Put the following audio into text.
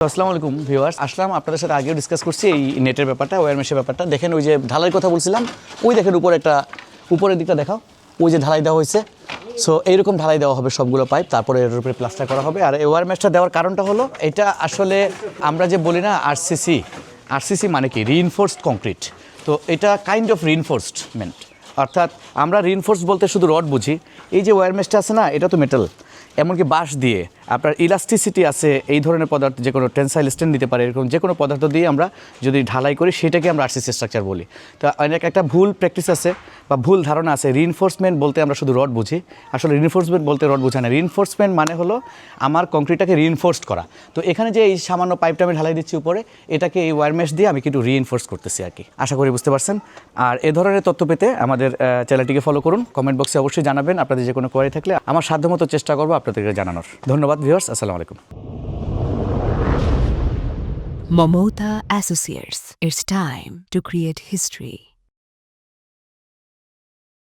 আসসালামু আলাইকুম ভিউয়ার্স, আসলাম আপনাদের সাথে আগেও ডিসকাস করছি এই নেটের ব্যাপারটা, ওয়্যার মেশের ব্যাপারটা। দেখেন ওই যে ঢালাইয়ের কথা বলছিলাম, ওই দেখেন উপরের দিকটা দেখাও, ওই যে ঢালাই দেওয়া হয়েছে। সো এইরকম ঢালাই দেওয়া হবে সবগুলো পাইপ, তারপরে এর উপরে প্লাস্টার করা হবে। আর এই ওয়্যার মেশটা দেওয়ার কারণটা হলো, এটা আসলে আমরা যে বলি না আরসিসি মানে কি রিইনফোর্সড কংক্রিট। তো এটা কাইন্ড অফ রিইনফোর্সমেন্ট, অর্থাৎ আমরা রিইনফোর্স বলতে শুধু রড বুঝি। এই যে ওয়্যার মেশটা আছে না, এটা তো মেটাল, এমনকি বাঁশ দিয়ে আপনার ইলাস্টিসিটি আছে, এই ধরনের পদার্থ, যে কোনো টেনসাইল স্ট্রেন্থ দিতে পারে, এরকম যে কোনো পদার্থ দিয়ে আমরা যদি ঢালাই করি সেটাকে আমরা আরসিসি স্ট্রাকচার বলি। তো অনেক একটা ভুল প্র্যাকটিস আছে বা ভুল ধারণা আছে, রিইনফোর্সমেন্ট বলতে আমরা শুধু রড বুঝি। আসলে রিইনফোর্সমেন্ট বলতে রড বোঝা না, রিইনফোর্সমেন্ট মানে হলো আমার কংক্রিটটাকে রিইনফোর্সড করা। তো এখানে যে এই সামান্য পাইপটা আমি ঢালাই দিচ্ছি উপরে, এটাকে এই ওয়্যার মেশ দিয়ে আমি কিন্তু রিইনফোর্স করতেছি আর কি। আশা করি বুঝতে পারছেন। আর এ ধরনের তথ্য পেতে আমাদের চ্যানেলটিকে ফলো করুন। কমেন্ট বক্সে অবশ্যই জানাবেন আপনাদের যে কোনো কোয়ারি থাকলে, আমার সাধ্যমতো চেষ্টা করবো আপনাদেরকে জানানোর। ধন্যবাদ ভিউয়ার্স, আসসালামু আলাইকুম। Momota Associates. It's time to create history.